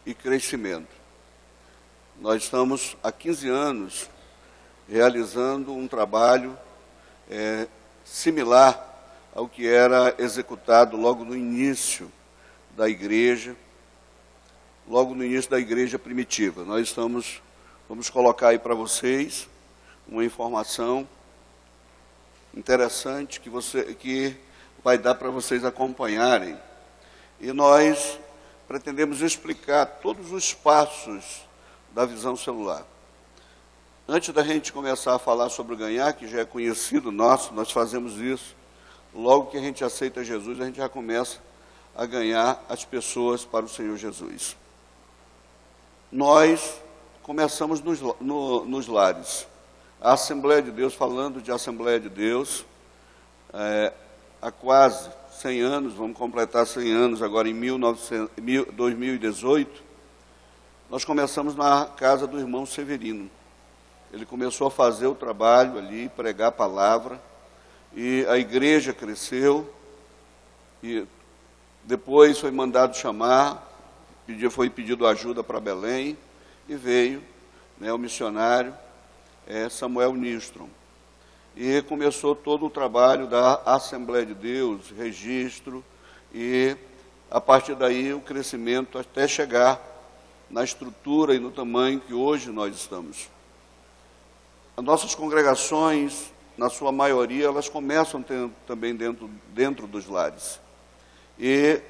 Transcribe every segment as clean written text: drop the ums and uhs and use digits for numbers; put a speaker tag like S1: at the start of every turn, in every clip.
S1: e crescimento. Nós estamos há 15 anos realizando um trabalho similar ao que era executado logo no início da igreja, primitiva. Nós vamos colocar aí para vocês uma informação interessante que vai dar para vocês acompanharem. E nós pretendemos explicar todos os passos da visão celular. Antes da gente começar a falar sobre o ganhar, que já é conhecido nosso, nós fazemos isso. Logo que a gente aceita Jesus, a gente já começa a ganhar as pessoas para o Senhor Jesus. Nós começamos nos lares. A Assembleia de Deus, falando de Assembleia de Deus, há quase 100 anos, vamos completar 100 anos agora em 2018, nós começamos na casa do irmão Severino. Ele começou a fazer o trabalho ali, pregar a palavra, e a igreja cresceu, e depois foi mandado chamar, foi pedido ajuda para Belém, e veio o missionário Samuel Nistrom. E começou todo o trabalho da Assembleia de Deus, registro, e a partir daí o crescimento até chegar na estrutura e no tamanho que hoje nós estamos. As nossas congregações, na sua maioria, elas começam também dentro dos lares. E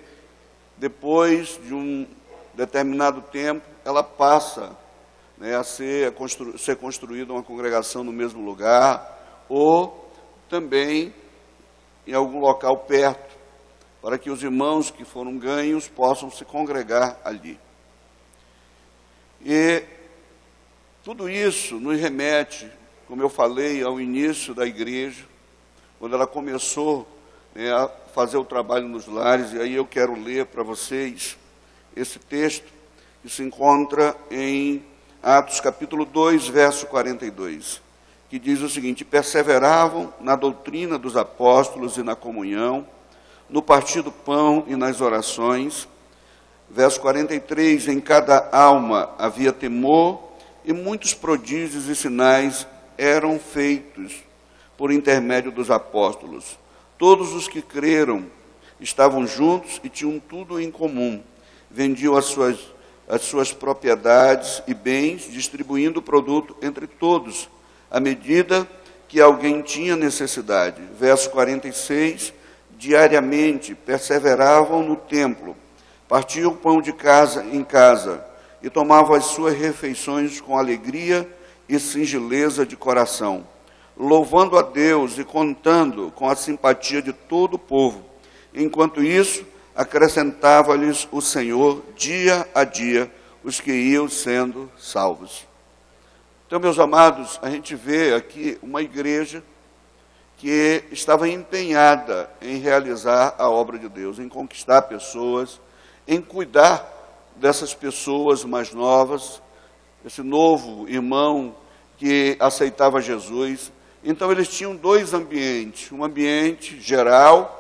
S1: depois de um determinado tempo, ela passa a ser construída uma congregação no mesmo lugar, ou também em algum local perto, para que os irmãos que foram ganhos possam se congregar ali. E tudo isso nos remete, como eu falei, ao início da igreja, quando ela começou a fazer o trabalho nos lares, e aí eu quero ler para vocês esse texto que se encontra em Atos capítulo 2, verso 42, que diz o seguinte: perseveravam na doutrina dos apóstolos e na comunhão, no partir do pão e nas orações. Verso 43, em cada alma havia temor, e muitos prodígios e sinais eram feitos por intermédio dos apóstolos. Todos os que creram estavam juntos e tinham tudo em comum. Vendiam as suas propriedades e bens, distribuindo o produto entre todos, à medida que alguém tinha necessidade. Verso 46, diariamente perseveravam no templo, partiam o pão de casa em casa e tomavam as suas refeições com alegria e singeleza de coração, louvando a Deus e contando com a simpatia de todo o povo. Enquanto isso, acrescentava-lhes o Senhor dia a dia os que iam sendo salvos. Então, meus amados, a gente vê aqui uma igreja que estava empenhada em realizar a obra de Deus, em conquistar pessoas, em cuidar dessas pessoas mais novas, esse novo irmão que aceitava Jesus. Então eles tinham dois ambientes, um ambiente geral,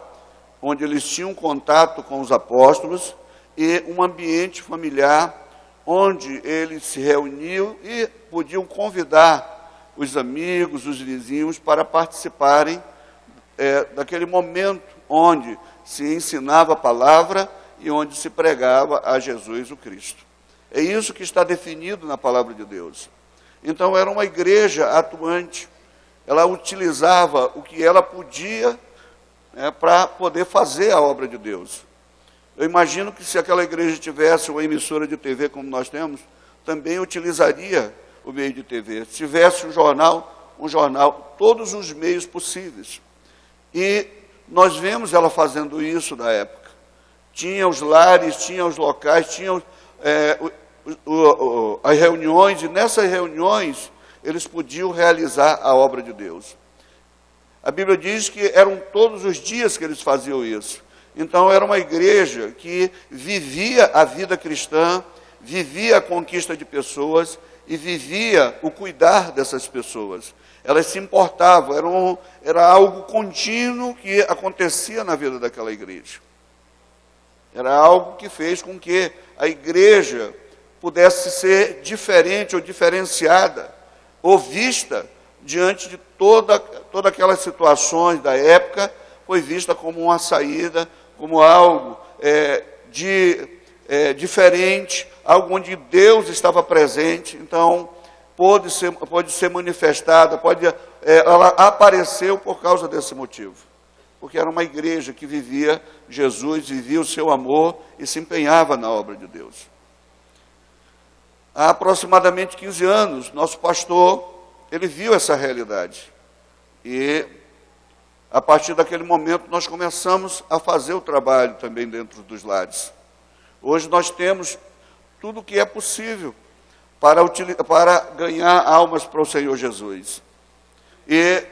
S1: onde eles tinham contato com os apóstolos, e um ambiente familiar, onde eles se reuniam e podiam convidar os amigos, os vizinhos, para participarem daquele momento onde se ensinava a palavra e onde se pregava a Jesus o Cristo. É isso que está definido na palavra de Deus. Então era uma igreja atuante, ela utilizava o que ela podia para poder fazer a obra de Deus. Eu imagino que se aquela igreja tivesse uma emissora de TV como nós temos, também utilizaria o meio de TV. Se tivesse um jornal, todos os meios possíveis. E nós vemos ela fazendo isso na época. Tinha os lares, tinha os locais, tinha as reuniões, e nessas reuniões eles podiam realizar a obra de Deus. A Bíblia diz que eram todos os dias que eles faziam isso. Então era uma igreja que vivia a vida cristã, vivia a conquista de pessoas e vivia o cuidar dessas pessoas. Elas se importavam, era algo contínuo que acontecia na vida daquela igreja. Era algo que fez com que a igreja pudesse ser diferente ou diferenciada, ou vista diante de todas aquelas situações da época, foi vista como uma saída, como algo diferente, algo onde Deus estava presente. Então, pode ser manifestada, ela apareceu por causa desse motivo. Porque era uma igreja que vivia Jesus, vivia o seu amor e se empenhava na obra de Deus. Há aproximadamente 15 anos, nosso pastor, ele viu essa realidade. E, a partir daquele momento, nós começamos a fazer o trabalho também dentro dos lares. Hoje nós temos tudo o que é possível para ganhar almas para o Senhor Jesus. E,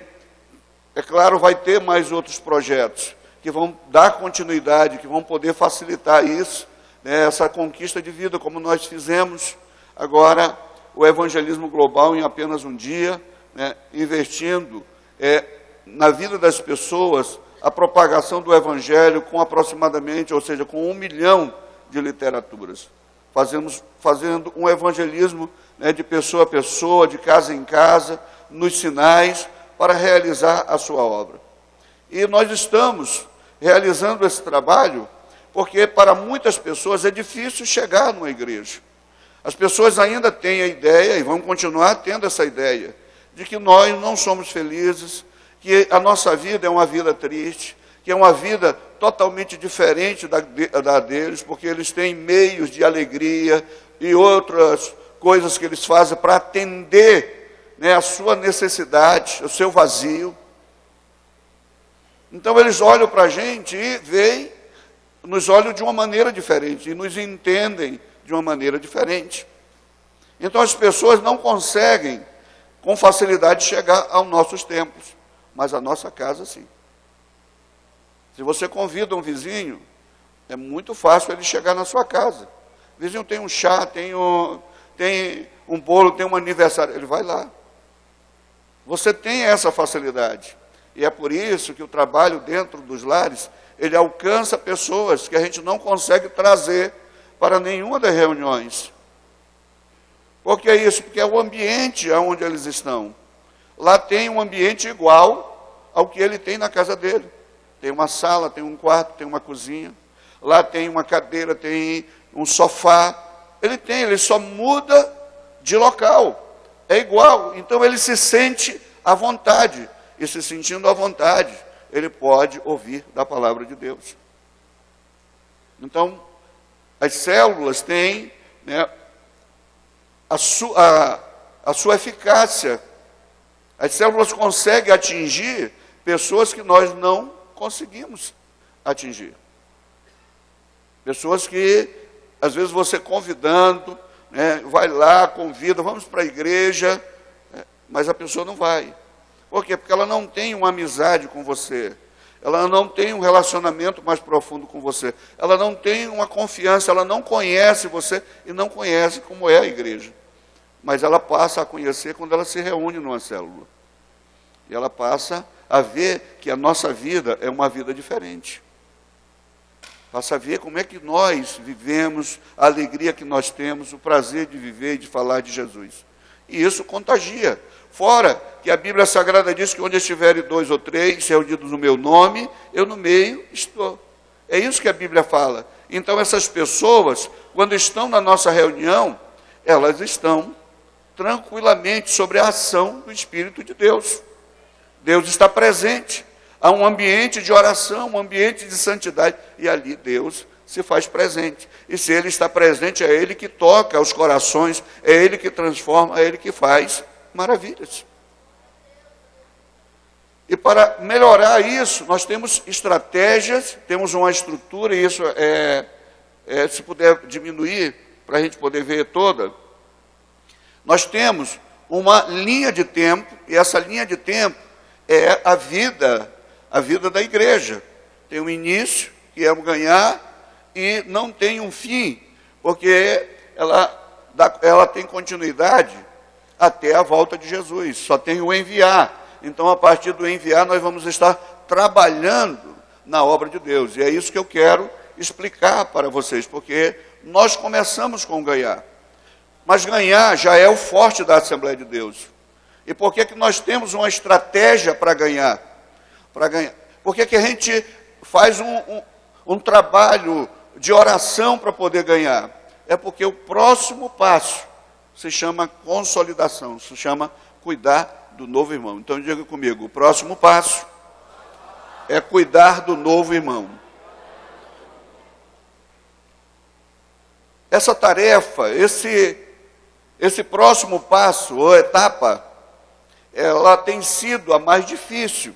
S1: é claro, vai ter mais outros projetos que vão dar continuidade, que vão poder facilitar isso, né, essa conquista de vida, como nós fizemos agora o evangelismo global em apenas um dia, né, investindo na vida das pessoas a propagação do evangelho com aproximadamente, ou seja, com 1 milhão de literaturas. Fazendo um evangelismo, né, de pessoa a pessoa, de casa em casa, nos sinais, para realizar a sua obra. E nós estamos realizando esse trabalho porque para muitas pessoas é difícil chegar numa igreja. As pessoas ainda têm a ideia, e vão continuar tendo essa ideia, de que nós não somos felizes, que a nossa vida é uma vida triste, que é uma vida totalmente diferente da deles, porque eles têm meios de alegria e outras coisas que eles fazem para atender, né, a sua necessidade, o seu vazio. Então eles olham para a gente e nos olham de uma maneira diferente, e nos entendem de uma maneira diferente. Então as pessoas não conseguem com facilidade chegar aos nossos templos, mas a nossa casa sim. Se você convida um vizinho, é muito fácil ele chegar na sua casa. O vizinho tem um chá, tem um bolo, tem um aniversário, ele vai lá. Você tem essa facilidade. E é por isso que o trabalho dentro dos lares, ele alcança pessoas que a gente não consegue trazer para nenhuma das reuniões. Por que isso? Porque é o ambiente onde eles estão. Lá tem um ambiente igual ao que ele tem na casa dele. Tem uma sala, tem um quarto, tem uma cozinha. Lá tem uma cadeira, tem um sofá. Ele só muda de local. É igual. Então ele se sente à vontade. E se sentindo à vontade, ele pode ouvir da palavra de Deus. Então, as células têm, né, a sua eficácia. As células conseguem atingir pessoas que nós não conseguimos atingir. Pessoas que, às vezes, você convidando, né, vai lá, convida, vamos para a igreja, mas a pessoa não vai. Por quê? Porque ela não tem uma amizade com você. Ela não tem um relacionamento mais profundo com você. Ela não tem uma confiança, ela não conhece você e não conhece como é a igreja. Mas ela passa a conhecer quando ela se reúne numa célula. E ela passa a ver que a nossa vida é uma vida diferente. Passa a ver como é que nós vivemos, a alegria que nós temos, o prazer de viver e de falar de Jesus. E isso contagia. Fora que a Bíblia Sagrada diz que onde estiverem 2 ou 3 reunidos no meu nome, eu no meio estou. É isso que a Bíblia fala. Então essas pessoas, quando estão na nossa reunião, elas estão tranquilamente sobre a ação do Espírito de Deus. Deus está presente. Há um ambiente de oração, um ambiente de santidade, e ali Deus se faz presente. E se Ele está presente, é Ele que toca os corações, é Ele que transforma, é Ele que faz maravilhas. E para melhorar isso, nós temos estratégias, temos uma estrutura, e isso se puder diminuir, para a gente poder ver toda, nós temos uma linha de tempo, e essa linha de tempo é a vida da igreja. Tem um início, que é o ganhar, e não tem um fim, porque ela tem continuidade até a volta de Jesus, só tem o enviar. Então, a partir do enviar, nós vamos estar trabalhando na obra de Deus, e é isso que eu quero explicar para vocês, porque nós começamos com ganhar. Mas ganhar já é o forte da Assembleia de Deus. E por que nós temos uma estratégia para ganhar? Por que a gente faz um trabalho de oração para poder ganhar? É porque o próximo passo se chama consolidação, se chama cuidar do novo irmão. Então diga comigo, o próximo passo é cuidar do novo irmão. Essa tarefa, esse próximo passo ou etapa, ela tem sido a mais difícil,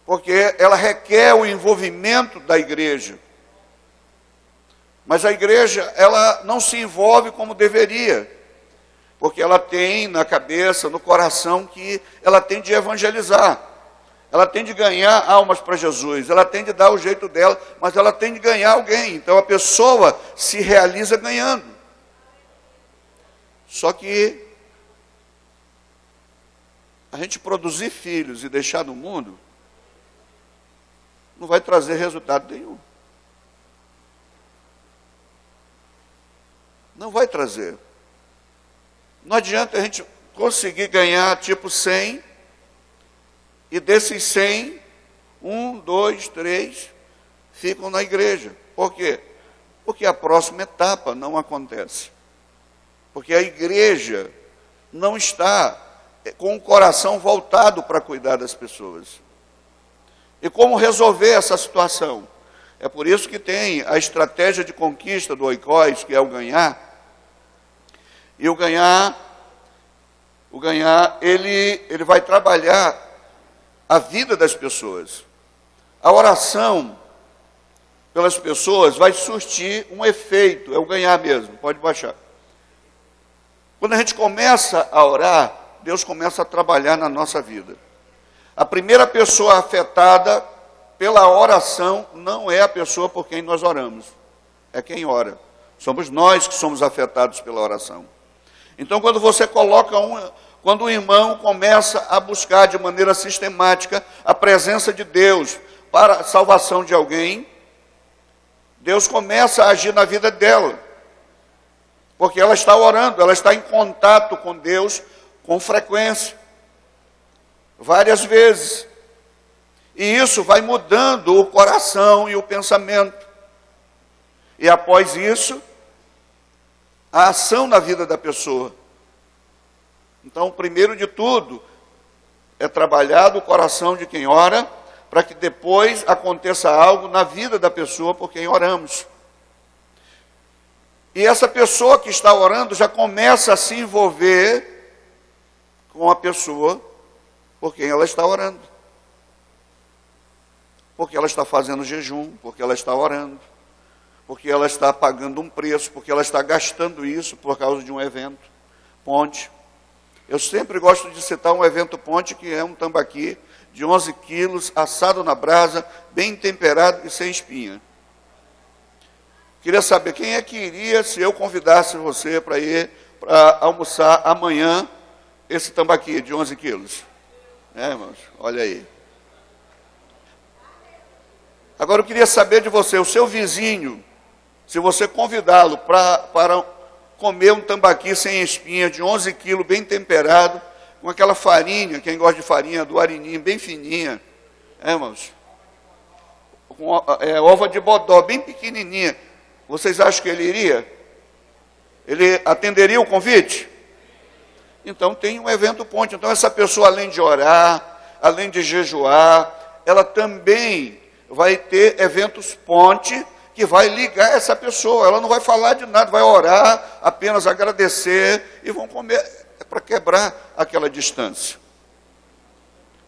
S1: porque ela requer o envolvimento da igreja. Mas a igreja, ela não se envolve como deveria, porque ela tem na cabeça, no coração, que ela tem de evangelizar, ela tem de ganhar almas para Jesus, ela tem de dar o jeito dela, mas ela tem de ganhar alguém. Então a pessoa se realiza ganhando. Só que a gente produzir filhos e deixar no mundo não vai trazer resultado nenhum. Não vai trazer. Não adianta a gente conseguir ganhar tipo 100, e desses 100, 1, 2, 3 ficam na igreja. Por quê? Porque a próxima etapa não acontece. Porque a igreja não está com o coração voltado para cuidar das pessoas. E como resolver essa situação? É por isso que tem a estratégia de conquista do oikos, que é o ganhar. E o ganhar, ele vai trabalhar a vida das pessoas. A oração pelas pessoas vai surtir um efeito, é o ganhar mesmo, pode baixar. Quando a gente começa a orar, Deus começa a trabalhar na nossa vida. A primeira pessoa afetada pela oração não é a pessoa por quem nós oramos, é quem ora. Somos nós que somos afetados pela oração. Então, quando você coloca quando o irmão começa a buscar de maneira sistemática a presença de Deus para a salvação de alguém, Deus começa a agir na vida dela, porque ela está orando, ela está em contato com Deus com frequência, várias vezes, e isso vai mudando o coração e o pensamento, e após isso, a ação na vida da pessoa. Então, primeiro de tudo, é trabalhar o coração de quem ora, para que depois aconteça algo na vida da pessoa por quem oramos. E essa pessoa que está orando já começa a se envolver com a pessoa por quem ela está orando. Porque ela está fazendo jejum, porque ela está orando, porque ela está pagando um preço, porque ela está gastando isso por causa de um evento, ponte. Eu sempre gosto de citar um evento ponte, que é um tambaqui de 11 quilos, assado na brasa, bem temperado e sem espinha. Queria saber, quem é que iria se eu convidasse você para ir para almoçar amanhã esse tambaqui de 11 quilos? Irmãos, olha aí. Agora eu queria saber de você, o seu vizinho, se você convidá-lo para comer um tambaqui sem espinha, de 11 quilos, bem temperado, com aquela farinha, quem gosta de farinha, do arininho, bem fininha, irmãos, com ova de bodó, bem pequenininha, vocês acham que ele iria? Ele atenderia o convite? Então tem um evento ponte. Então essa pessoa, além de orar, além de jejuar, ela também vai ter eventos ponte, que vai ligar essa pessoa. Ela não vai falar de nada, vai orar, apenas agradecer, e vão comer, para quebrar aquela distância.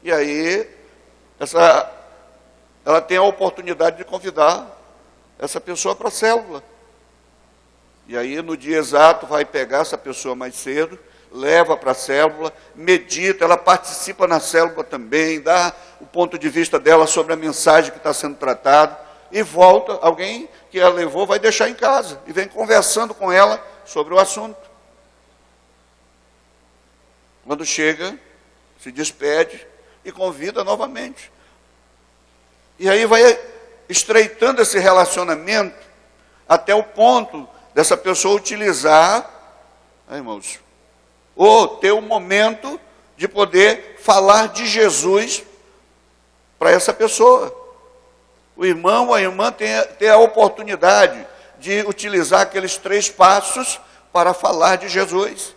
S1: E aí, ela tem a oportunidade de convidar essa pessoa para a célula. E aí, no dia exato, vai pegar essa pessoa mais cedo, leva para a célula, medita, ela participa na célula também, dá o ponto de vista dela sobre a mensagem que está sendo tratada, e volta, alguém que ela levou vai deixar em casa, e vem conversando com ela sobre o assunto. Quando chega, se despede e convida novamente. E aí vai estreitando esse relacionamento até o ponto dessa pessoa utilizar, irmãos, ou ter um momento de poder falar de Jesus para essa pessoa. O irmão ou a irmã tem a oportunidade de utilizar aqueles 3 passos para falar de Jesus,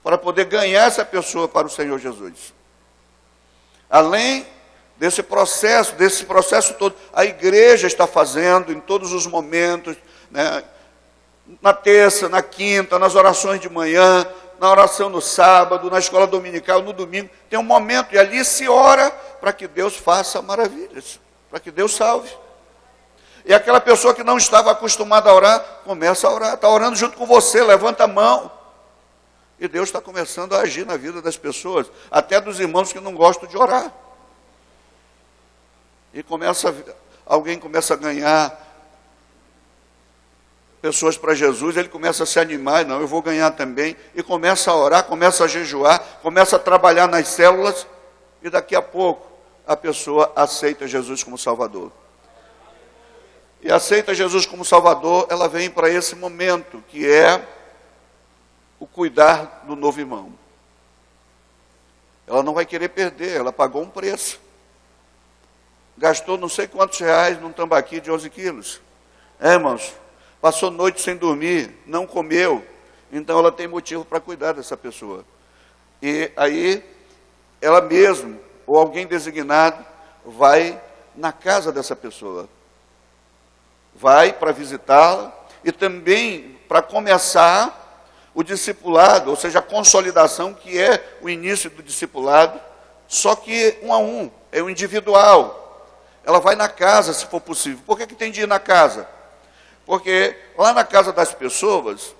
S1: para poder ganhar essa pessoa para o Senhor Jesus. Além desse processo todo, a igreja está fazendo em todos os momentos, né, na terça, na quinta, nas orações de manhã, na oração no sábado, na escola dominical, no domingo, tem um momento, e ali se ora para que Deus faça maravilhas, para que Deus salve. E aquela pessoa que não estava acostumada a orar, começa a orar, está orando junto com você, levanta a mão. E Deus está começando a agir na vida das pessoas, até dos irmãos que não gostam de orar. E alguém começa a ganhar pessoas para Jesus, ele começa a se animar, não, eu vou ganhar também, e começa a orar, começa a jejuar, começa a trabalhar nas células, e daqui a pouco a pessoa aceita Jesus como Salvador. E aceita Jesus como Salvador, ela vem para esse momento, que é o cuidar do novo irmão. Ela não vai querer perder, ela pagou um preço. Gastou não sei quantos reais num tambaqui de 11 quilos. Irmãos, passou noite sem dormir, não comeu, então ela tem motivo para cuidar dessa pessoa. E aí, ela mesma, ou alguém designado, vai na casa dessa pessoa. Vai para visitá-la e também para começar o discipulado, ou seja, a consolidação, que é o início do discipulado, só que um a um, é o individual. Ela vai na casa, se for possível. Por que tem de ir na casa? Porque lá na casa das pessoas,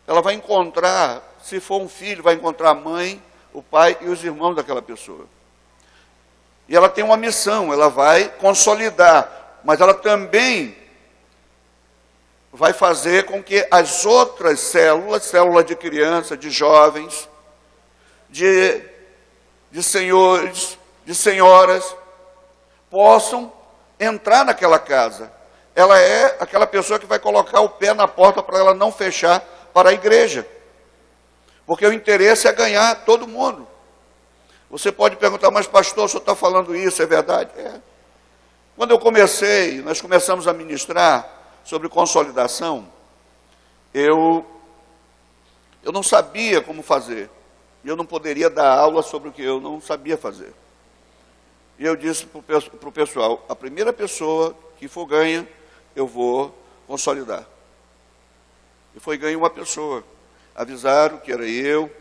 S1: ela vai encontrar, se for um filho, vai encontrar a mãe, o pai e os irmãos daquela pessoa. E ela tem uma missão, ela vai consolidar, mas ela também vai fazer com que as outras células de criança, de jovens, de senhores, de senhoras, possam entrar naquela casa. Ela é aquela pessoa que vai colocar o pé na porta para ela não fechar para a igreja. Porque o interesse é ganhar todo mundo. Você pode perguntar, mas pastor, o senhor está falando isso, é verdade? É. Quando nós começamos a ministrar sobre consolidação, eu não sabia como fazer. E eu não poderia dar aula sobre o que eu não sabia fazer. E eu disse para o pessoal, a primeira pessoa que for ganha, eu vou consolidar. E foi ganha uma pessoa. Avisaram que era eu,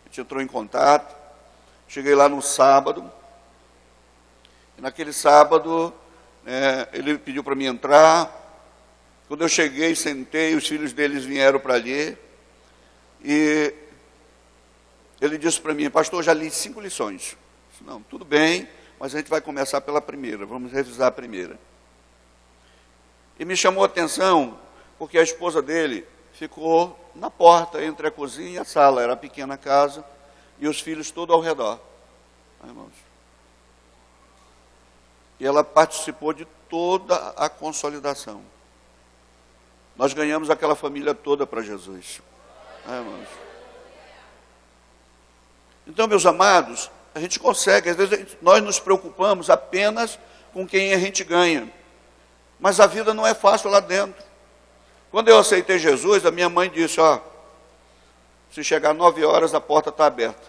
S1: a gente entrou em contato, cheguei lá no sábado, e naquele sábado, ele pediu para mim entrar. Quando eu cheguei, sentei, os filhos deles vieram para ali, e ele disse para mim, pastor, já li 5 lições. Eu disse, não, tudo bem, mas a gente vai começar pela primeira, vamos revisar a primeira. E me chamou a atenção, porque a esposa dele ficou na porta, entre a cozinha e a sala, era a pequena casa, e os filhos todos ao redor. Irmãos. E ela participou de toda a consolidação. Nós ganhamos aquela família toda para Jesus. Irmãos. Então, meus amados, a gente consegue, às vezes nós nos preocupamos apenas com quem a gente ganha. Mas a vida não é fácil lá dentro. Quando eu aceitei Jesus, a minha mãe disse, se chegar 9 horas, a porta está aberta.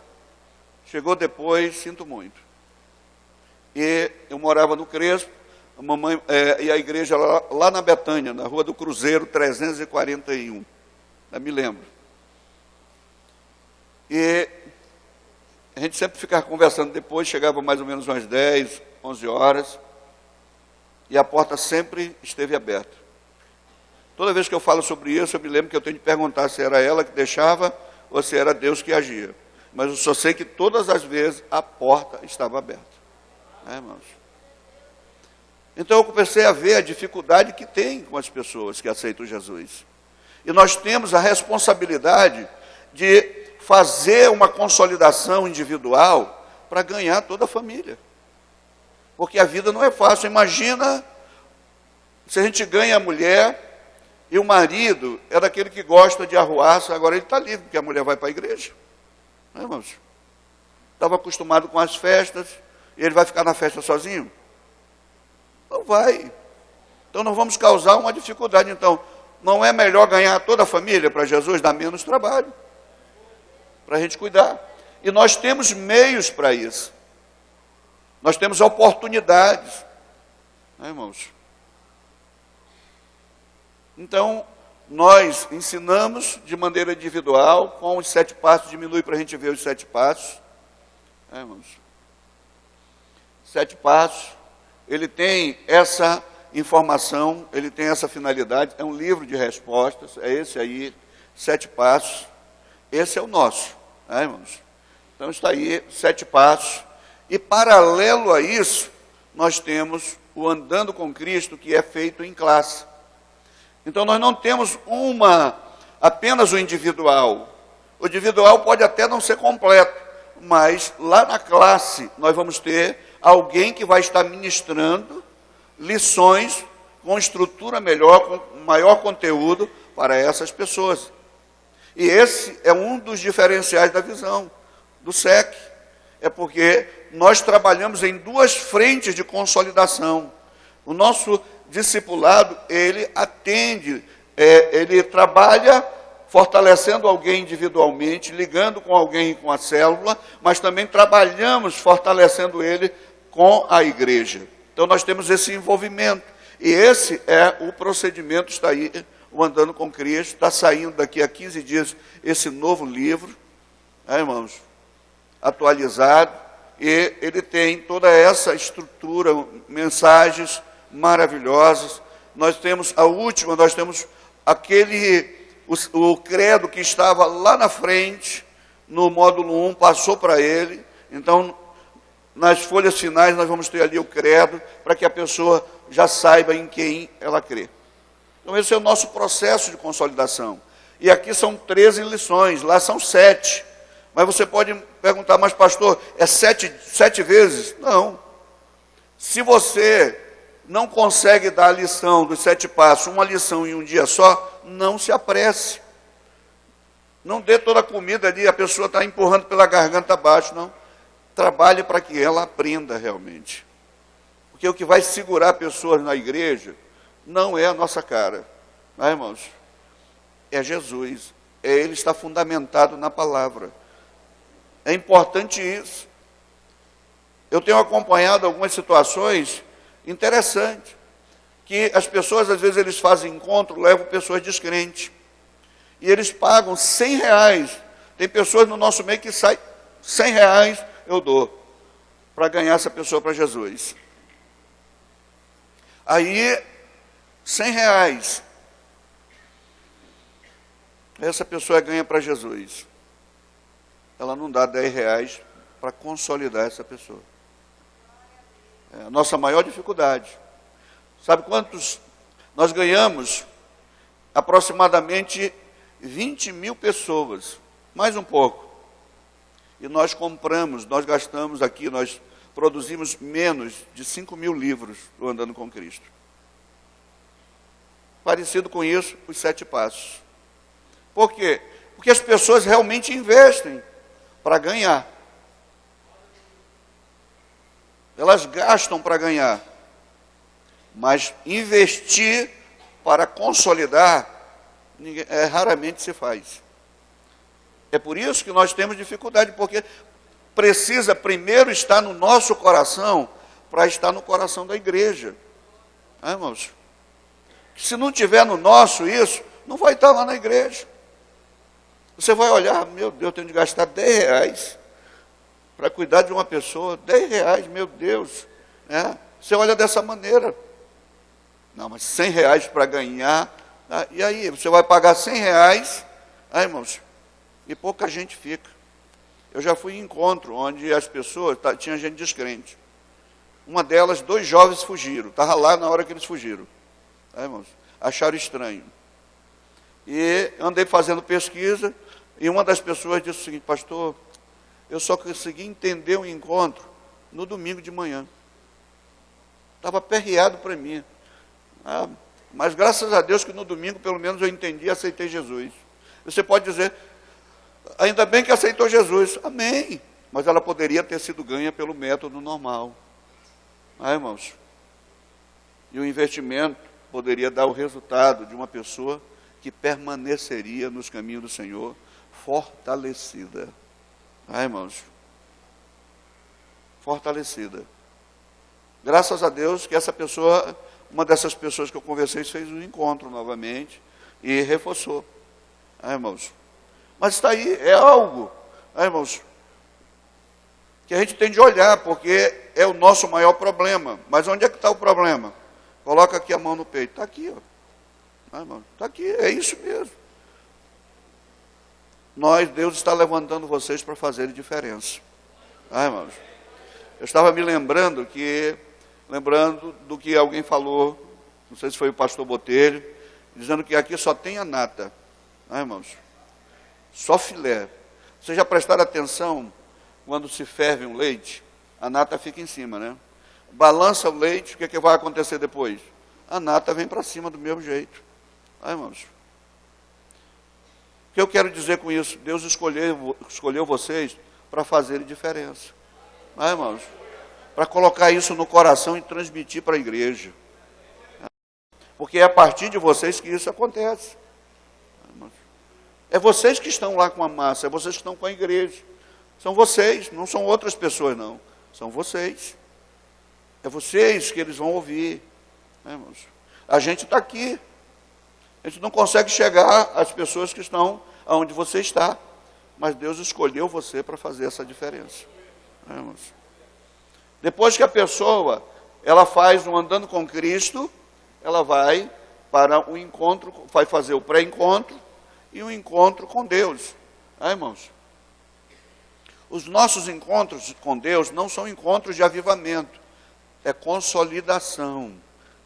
S1: Chegou depois, sinto muito. E eu morava no Crespo, a mamãe, e a igreja lá na Betânia, na Rua do Cruzeiro, 341. Eu me lembro. E a gente sempre ficava conversando depois, chegava mais ou menos umas 10, 11 horas, e a porta sempre esteve aberta. Toda vez que eu falo sobre isso, eu me lembro que eu tenho de perguntar se era ela que deixava ou se era Deus que agia. Mas eu só sei que todas as vezes a porta estava aberta. Irmãos? Então eu comecei a ver a dificuldade que tem com as pessoas que aceitam Jesus. E nós temos a responsabilidade de fazer uma consolidação individual para ganhar toda a família. Porque a vida não é fácil. Imagina se a gente ganha a mulher e o marido é daquele que gosta de arruaça, agora ele está livre, porque a mulher vai para a igreja. Não é, irmãos? Estava acostumado com as festas, e ele vai ficar na festa sozinho? Não vai. Então nós vamos causar uma dificuldade. Então, não é melhor ganhar toda a família para Jesus, dar menos trabalho, para a gente cuidar. E nós temos meios para isso. Nós temos oportunidades. Não é, irmãos? Então, nós ensinamos de maneira individual, com os 7 passos, diminui para a gente ver os 7 passos. É, irmãos? 7 passos, ele tem essa informação, ele tem essa finalidade, é um livro de respostas, é esse aí, 7 passos, esse é o nosso, né, irmãos? Então está aí, 7 passos, e paralelo a isso, nós temos o Andando com Cristo, que é feito em classe. Então nós não temos apenas o individual. O individual pode até não ser completo, mas lá na classe nós vamos ter alguém que vai estar ministrando lições com estrutura melhor, com maior conteúdo para essas pessoas. E esse é um dos diferenciais da visão do SEC. É porque nós trabalhamos em 2 frentes de consolidação. O nosso discipulado, ele atende, ele trabalha fortalecendo alguém individualmente, ligando com alguém com a célula, mas também trabalhamos fortalecendo ele com a igreja. Então nós temos esse envolvimento. E esse é o procedimento, está aí, o Andando com Cristo, está saindo daqui a 15 dias esse novo livro, irmãos, atualizado, e ele tem toda essa estrutura, mensagens maravilhosas. Nós temos a última, nós temos o credo que estava lá na frente, no módulo 1, passou para ele. Então, nas folhas finais, nós vamos ter ali o credo, para que a pessoa já saiba em quem ela crê. Então, esse é o nosso processo de consolidação. E aqui são 13 lições, lá são 7. Mas você pode perguntar, mas pastor, é 7 vezes? Não. Se você não consegue dar a lição dos 7 passos, uma lição em um dia só, não se apresse. Não dê toda a comida ali, a pessoa está empurrando pela garganta abaixo, não. Trabalhe para que ela aprenda realmente. Porque o que vai segurar pessoas na igreja não é a nossa cara, não é, irmãos? É Jesus. Ele está fundamentado na palavra. É importante isso. Eu tenho acompanhado algumas situações interessantes, que as pessoas, às vezes, eles fazem encontro, levam pessoas descrentes, e eles pagam R$100. Tem pessoas no nosso meio que saem, R$100 eu dou, para ganhar essa pessoa para Jesus. Aí, R$100, essa pessoa ganha para Jesus. Ela não dá R$10 para consolidar essa pessoa. É a nossa maior dificuldade. Sabe quantos? Nós ganhamos aproximadamente 20 mil pessoas, mais um pouco. E nós compramos, nós gastamos aqui, nós produzimos menos de 5 mil livros do Andando com Cristo. Parecido com isso, os 7 passos. Por quê? Porque as pessoas realmente investem para ganhar. Elas gastam para ganhar. Mas investir para consolidar, raramente se faz. É por isso que nós temos dificuldade, porque precisa primeiro estar no nosso coração, para estar no coração da igreja. Irmãos? Se não tiver no nosso isso, não vai estar lá na igreja. Você vai olhar, meu Deus, eu tenho de gastar R$10 para cuidar de uma pessoa, R$10, meu Deus. Você olha dessa maneira. Não, mas R$100 para ganhar, e aí? Você vai pagar R$100, irmãos, e pouca gente fica. Eu já fui em encontro onde as pessoas, tinha gente descrente. Uma delas, 2 jovens fugiram, estava lá na hora que eles fugiram. Irmãos, acharam estranho. E andei fazendo pesquisa, e uma das pessoas disse o seguinte: pastor, eu só consegui entender o encontro no domingo de manhã. estava aperreado para mim. Mas graças a Deus que no domingo, pelo menos, eu entendi e aceitei Jesus. Você pode dizer, ainda bem que aceitou Jesus. Amém. Mas ela poderia ter sido ganha pelo método normal. Irmãos? E o investimento poderia dar o resultado de uma pessoa que permaneceria nos caminhos do Senhor, fortalecida. Irmãos? Fortalecida. Graças a Deus que essa pessoa, uma dessas pessoas que eu conversei, fez um encontro novamente e reforçou. Irmãos? Mas está aí, é algo, irmãos, que a gente tem de olhar, porque é o nosso maior problema. Mas onde é que está o problema? Coloca aqui a mão no peito. Está aqui, ó. Está aqui, é isso mesmo. Deus está levantando vocês para fazerem diferença. Irmãos? Eu estava me lembrando do que alguém falou, não sei se foi o pastor Botelho, dizendo que aqui só tem a nata. Irmãos? Só filé. Vocês já prestaram atenção quando se ferve um leite? A nata fica em cima, né? Balança o leite, o que é que vai acontecer depois? A nata vem para cima do mesmo jeito. Irmãos? O que eu quero dizer com isso? Deus escolheu vocês para fazerem diferença. Irmãos? Para colocar isso no coração e transmitir para a igreja. Porque é a partir de vocês que isso acontece. É vocês que estão lá com a massa, é vocês que estão com a igreja. São vocês, não são outras pessoas não. São vocês. É vocês que eles vão ouvir. Irmãos? A gente está aqui. A gente não consegue chegar às pessoas que estão onde você está. Mas Deus escolheu você para fazer essa diferença. Irmãos? Depois que a pessoa, ela faz um andando com Cristo, ela vai para o encontro, vai fazer o pré-encontro e o encontro com Deus. Irmãos? Os nossos encontros com Deus não são encontros de avivamento, é consolidação,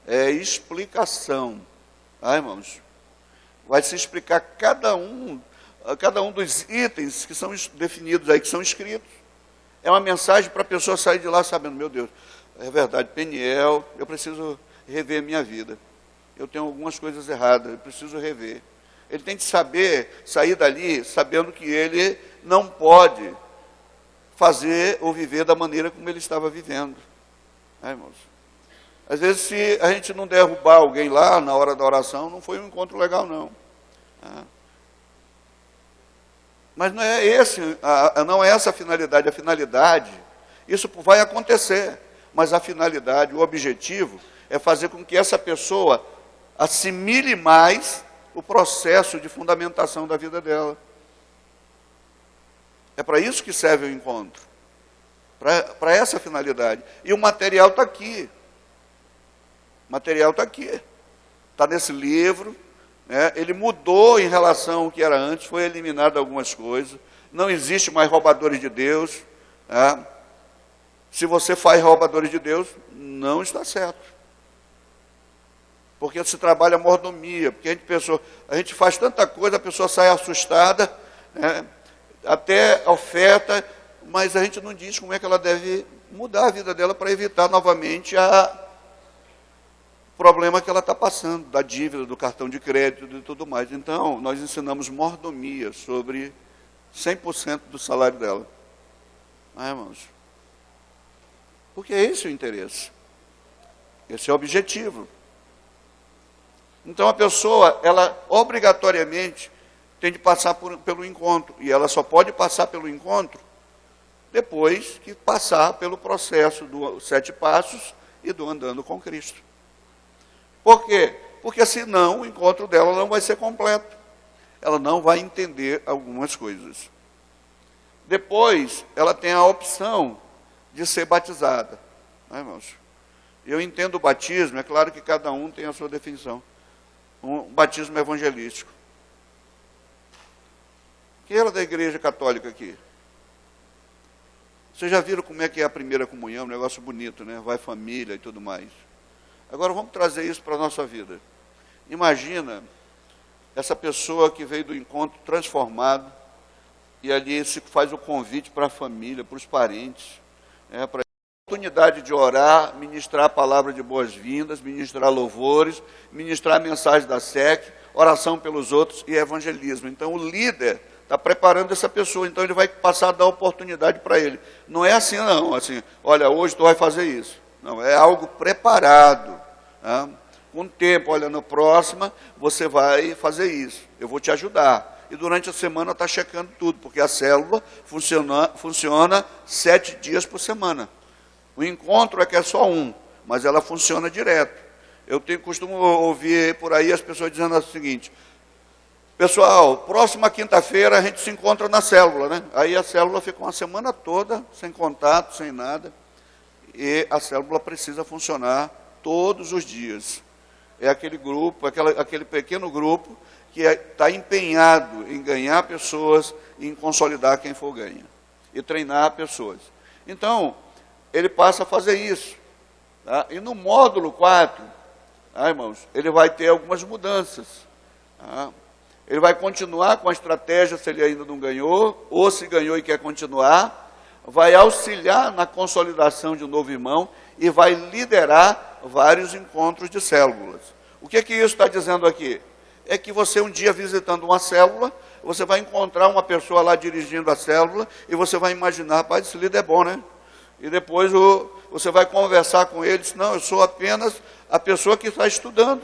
S1: é explicação. Irmãos? Vai se explicar cada um dos itens que são definidos aí, que são escritos. É uma mensagem para a pessoa sair de lá sabendo, meu Deus, é verdade, Peniel, eu preciso rever minha vida. Eu tenho algumas coisas erradas, eu preciso rever. Ele tem que sair dali sabendo que ele não pode fazer ou viver da maneira como ele estava vivendo. Irmãos? Às vezes, se a gente não derrubar alguém lá na hora da oração, não foi um encontro legal, não. Mas não é essa a finalidade. A finalidade, isso vai acontecer, mas a finalidade, o objetivo, é fazer com que essa pessoa assimile mais o processo de fundamentação da vida dela. É para isso que serve o encontro. Para essa finalidade. E o material está aqui. O material está aqui. Está nesse livro. Ele mudou em relação ao que era antes, foi eliminado algumas coisas. Não existe mais roubadores de Deus. Se você faz roubadores de Deus, não está certo. Porque se trabalha mordomia. Porque a gente faz tanta coisa, a pessoa sai assustada, até oferta, mas a gente não diz como é que ela deve mudar a vida dela para evitar novamente o problema que ela está passando, da dívida, do cartão de crédito e tudo mais. Então, nós ensinamos mordomia sobre 100% do salário dela. Irmãos? Porque é esse o interesse. Esse é o objetivo. Então, a pessoa, ela obrigatoriamente tem de passar pelo encontro. E ela só pode passar pelo encontro depois que passar pelo processo dos 7 passos e do andando com Cristo. Por quê? Porque senão o encontro dela não vai ser completo. Ela não vai entender algumas coisas. Depois, ela tem a opção de ser batizada. Irmãos? Eu entendo o batismo, é claro que cada um tem a sua definição. Um batismo evangelístico. Quem era da igreja católica aqui? Vocês já viram como é que é a primeira comunhão? Um negócio bonito, né? Vai família e tudo mais. Agora vamos trazer isso para a nossa vida. Imagina essa pessoa que veio do encontro transformado e ali se faz o convite para a família, para os parentes, para oportunidade de orar, ministrar a palavra de boas-vindas, ministrar louvores, ministrar a mensagem da SEC, oração pelos outros e evangelismo. Então, o líder está preparando essa pessoa, então ele vai passar a dar oportunidade para ele. Não é assim, não, assim, olha, hoje tu vai fazer isso. Não, é algo preparado. Tá? Com o tempo, olha, na próxima, você vai fazer isso. Eu vou te ajudar. E durante a semana está checando tudo, porque a célula funciona 7 dias por semana. O encontro é que é só um, mas ela funciona direto. Costumo ouvir por aí as pessoas dizendo o seguinte: pessoal, próxima quinta-feira a gente se encontra na célula, né? Aí a célula fica uma semana toda sem contato, sem nada. E a célula precisa funcionar todos os dias. É aquele grupo, aquele pequeno grupo que está empenhado em ganhar pessoas, em consolidar quem for ganha, e treinar pessoas. Então, ele passa a fazer isso. Tá? E no módulo 4, irmãos, ele vai ter algumas mudanças. Tá? Ele vai continuar com a estratégia se ele ainda não ganhou, ou se ganhou e quer continuar, vai auxiliar na consolidação de um novo irmão e vai liderar vários encontros de células. O que isso está dizendo aqui? É que você um dia visitando uma célula, você vai encontrar uma pessoa lá dirigindo a célula e você vai imaginar, rapaz, esse líder é bom, né? E depois você vai conversar com ele, diz, não, eu sou apenas a pessoa que está estudando.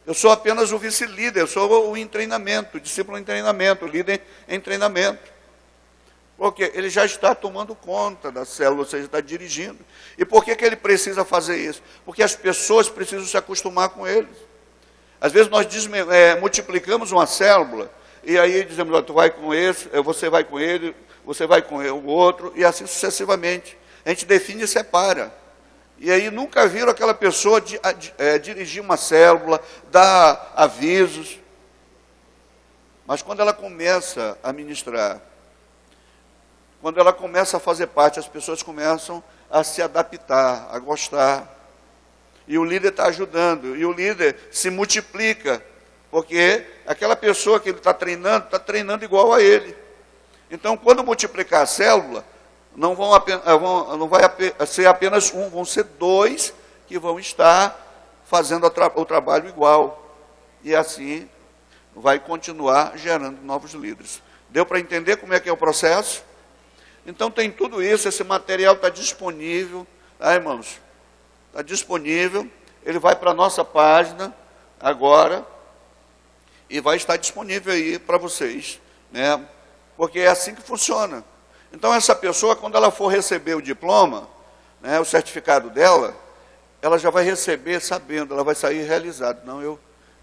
S1: Eu sou apenas o vice-líder, eu sou o em treinamento, o discípulo em treinamento, o líder em treinamento. Porque ele já está tomando conta da célula, ou seja, está dirigindo. E por que ele precisa fazer isso? Porque as pessoas precisam se acostumar com eles. Às vezes nós multiplicamos uma célula, e aí dizemos, tu vai com esse, você vai com ele, você vai com o outro, e assim sucessivamente. A gente define e separa. E aí nunca viram aquela pessoa dirigir uma célula, dar avisos. Mas quando ela começa a ministrar, quando ela começa a fazer parte, as pessoas começam a se adaptar, a gostar. E o líder está ajudando, e o líder se multiplica, porque aquela pessoa que ele está treinando igual a ele. Então, quando multiplicar a célula, não vai ser apenas um, vão ser 2 que vão estar fazendo o trabalho igual. E assim vai continuar gerando novos líderes. Deu para entender como é que é o processo? Então tem tudo isso, esse material está disponível, tá, irmãos? Está disponível, ele vai para a nossa página agora e vai estar disponível aí para vocês, né? Porque é assim que funciona. Então essa pessoa, quando ela for receber o diploma, né, o certificado dela, ela já vai receber sabendo, ela vai sair realizada. Não,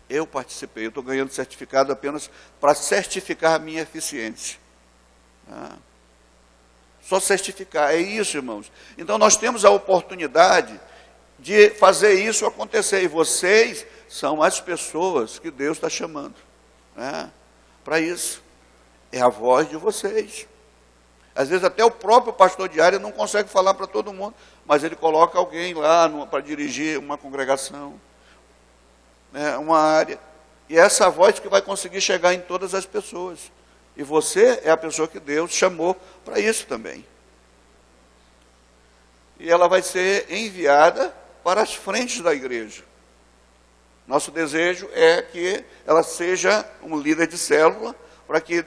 S1: eu participei, eu estou ganhando certificado apenas para certificar a minha eficiência. Só certificar, é isso, irmãos. Então nós temos a oportunidade de fazer isso acontecer, e vocês são as pessoas que Deus está chamando, né, para isso. É a voz de vocês. Às vezes até o próprio pastor de área não consegue falar para todo mundo, mas ele coloca alguém lá para dirigir uma congregação, né, uma área. E é essa voz que vai conseguir chegar em todas as pessoas. E você é a pessoa que Deus chamou para isso também. E ela vai ser enviada para as frentes da igreja. Nosso desejo é que ela seja um líder de célula, para que,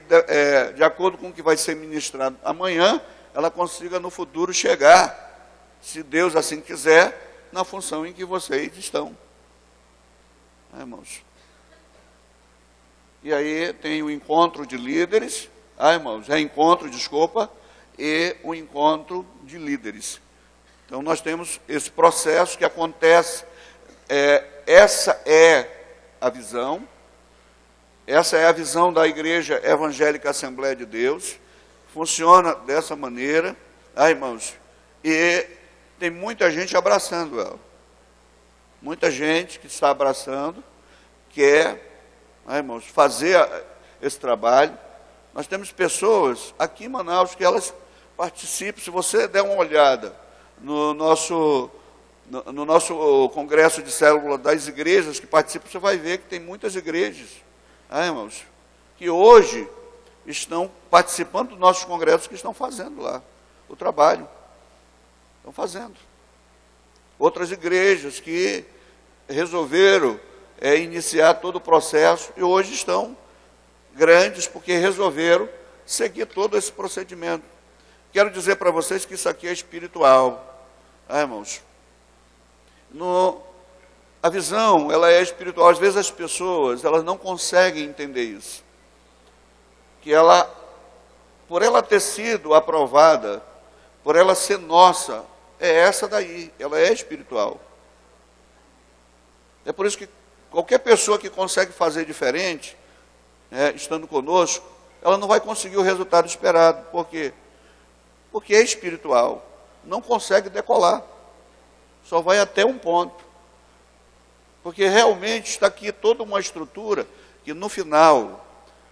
S1: de acordo com o que vai ser ministrado amanhã, ela consiga no futuro chegar, se Deus assim quiser, na função em que vocês estão. Irmãos? E aí tem o encontro de líderes, irmãos, reencontro, desculpa, e o encontro de líderes. Então nós temos esse processo que acontece, essa é a visão, essa é a visão da Igreja Evangélica Assembleia de Deus, funciona dessa maneira, irmãos, e tem muita gente abraçando ela, muita gente que está abraçando, quer, irmãos, fazer esse trabalho. Nós temos pessoas aqui em Manaus que elas participam. Se você der uma olhada no nosso congresso de célula das igrejas que participam, você vai ver que tem muitas igrejas, irmãos, que hoje estão participando dos nossos congressos, que estão fazendo lá o trabalho. Estão fazendo. Outras igrejas que resolveram iniciar todo o processo e hoje estão grandes porque resolveram seguir todo esse procedimento. Quero dizer para vocês que isso aqui é espiritual. Irmãos, a visão, ela é espiritual. Às vezes as pessoas, elas não conseguem entender isso. Que ela, por ela ter sido aprovada, por ela ser nossa, é essa daí, ela é espiritual. É por isso que qualquer pessoa que consegue fazer diferente, estando conosco, ela não vai conseguir o resultado esperado. Por quê? Porque é espiritual, não consegue decolar, só vai até um ponto. Porque realmente está aqui toda uma estrutura que no final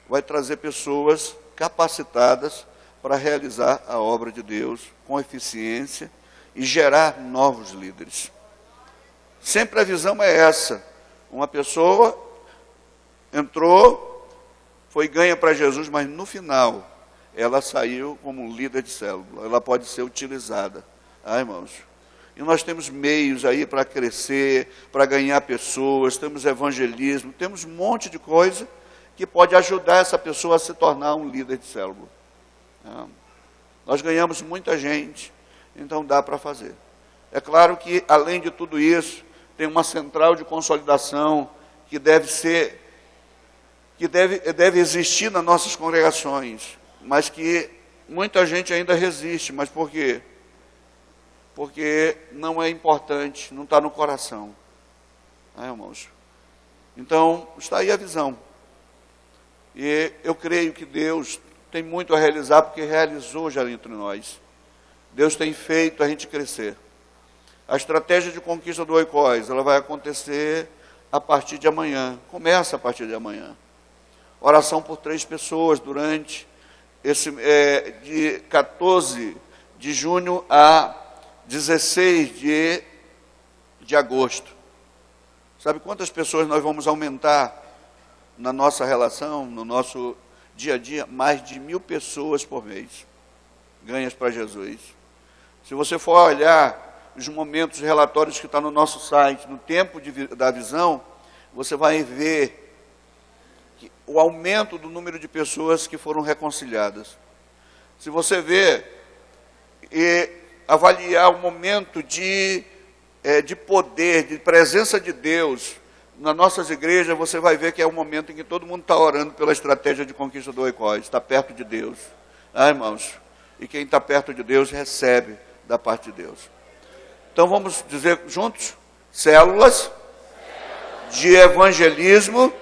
S1: vai trazer pessoas capacitadas para realizar a obra de Deus com eficiência e gerar novos líderes. Sempre a visão é essa. Uma pessoa entrou, foi ganha para Jesus, mas no final ela saiu como um líder de célula. Ela pode ser utilizada. Irmãos, e nós temos meios aí para crescer, para ganhar pessoas, temos evangelismo, temos um monte de coisa que pode ajudar essa pessoa a se tornar um líder de célula. Nós ganhamos muita gente, então dá para fazer. É claro que, além de tudo isso, tem uma central de consolidação que deve existir nas nossas congregações, mas que muita gente ainda resiste. Mas por quê? Porque não é importante, não está no coração. Irmãos? Então, está aí a visão. E eu creio que Deus tem muito a realizar, porque realizou já entre nós. Deus tem feito a gente crescer. A estratégia de conquista do Oikos, ela vai acontecer a partir de amanhã. Começa a partir de amanhã. Oração por 3 pessoas durante de 14 de junho a 16 de agosto. Sabe quantas pessoas nós vamos aumentar na nossa relação, no nosso dia a dia? Mais de 1.000 pessoas por mês, ganhas para Jesus. Se você for olhar os momentos, relatórios que estão no nosso site, no tempo da visão, você vai ver o aumento do número de pessoas que foram reconciliadas. Se você ver e avaliar o momento de poder, de presença de Deus nas nossas igrejas, você vai ver que é um momento em que todo mundo está orando pela estratégia de conquista do Oikos, está perto de Deus. Irmãos, e quem está perto de Deus recebe da parte de Deus. Então vamos dizer juntos: células de evangelismo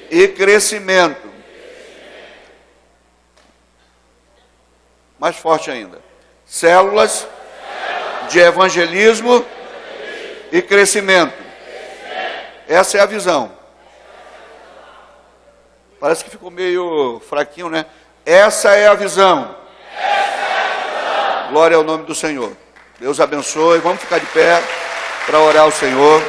S1: e crescimento. Mais forte ainda. Células de evangelismo e crescimento. Essa é a visão. Parece que ficou meio fraquinho, né? Essa é a visão. Glória ao nome do Senhor. Deus abençoe. Vamos ficar de pé para orar ao Senhor.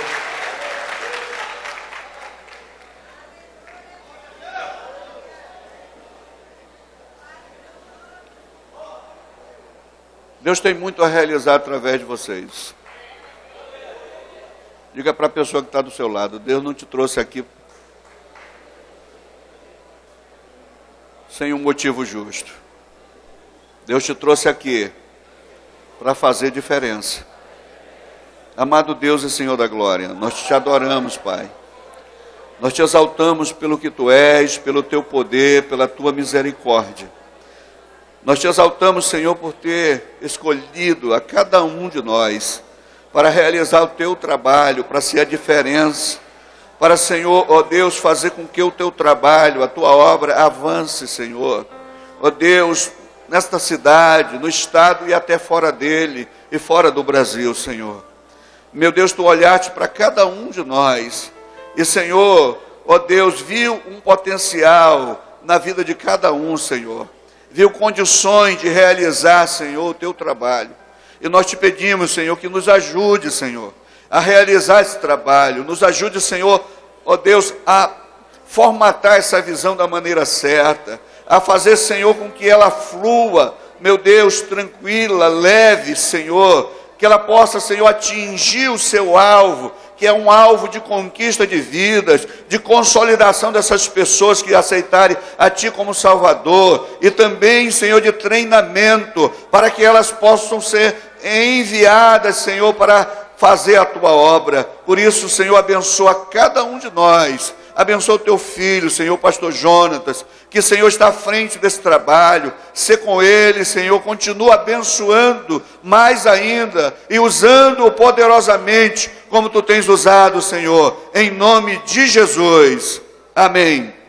S1: Deus tem muito a realizar através de vocês. Diga para a pessoa que está do seu lado: Deus não te trouxe aqui sem um motivo justo. Deus te trouxe aqui para fazer diferença. Amado Deus e Senhor da glória, nós te adoramos, Pai. Nós te exaltamos pelo que Tu és, pelo Teu poder, pela Tua misericórdia. Nós te exaltamos, Senhor, por ter escolhido a cada um de nós para realizar o Teu trabalho, para ser a diferença, para, Senhor, ó Deus, fazer com que o Teu trabalho, a Tua obra avance, Senhor. Ó Deus, nesta cidade, no estado e até fora dele e fora do Brasil, Senhor. Meu Deus, Tu olhaste para cada um de nós e, Senhor, ó Deus, viu um potencial na vida de cada um, Senhor. Viu condições de realizar, Senhor, o Teu trabalho. E nós te pedimos, Senhor, que nos ajude, Senhor, a realizar esse trabalho. Nos ajude, Senhor, ó Deus, a formatar essa visão da maneira certa, a fazer, Senhor, com que ela flua meu Deus, tranquila, leve, Senhor, que ela possa, Senhor, atingir o seu alvo, que é um alvo de conquista de vidas, de consolidação dessas pessoas que aceitarem a Ti como Salvador, e também, Senhor, de treinamento, para que elas possam ser enviadas, Senhor, para fazer a Tua obra. Por isso, Senhor, abençoa cada um de nós. Abençoa o Teu filho, Senhor, pastor Jonatas, que, Senhor, está à frente desse trabalho. Sê com ele, Senhor, continua abençoando mais ainda e usando-o poderosamente, como Tu tens usado, Senhor, em nome de Jesus. Amém.